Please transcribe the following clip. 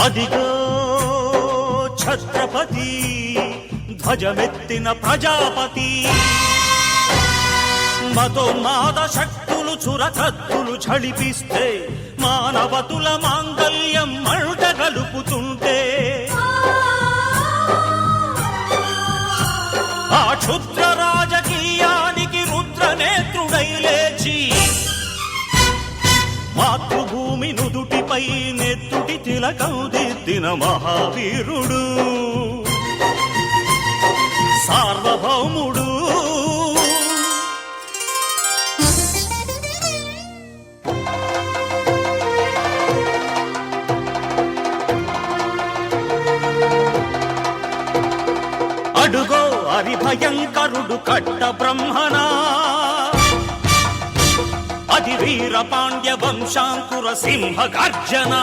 అదిగో ఛత్రపతి ధ్వజమెత్తిన ప్రజాపతి మతోన్మాద శక్తులు చురకత్తులు ఝళిపిస్తే మానవతుల మాంగల్యం మంట గలుపుతుంటే ఆ క్షుద్ర రాజకీయానికి రుద్రనేత్రుడై లేచి మాతృభూమి నుదుటిపై నెత్తుటి తిలకం దిద్దిన మహావీరుడు సార్వభౌముడు. అడుగో హరిభయంకరుడు కట్ట బ్రహ్మణా, అది వీర పాండ్య వంశాంకుర సింహ గర్జన.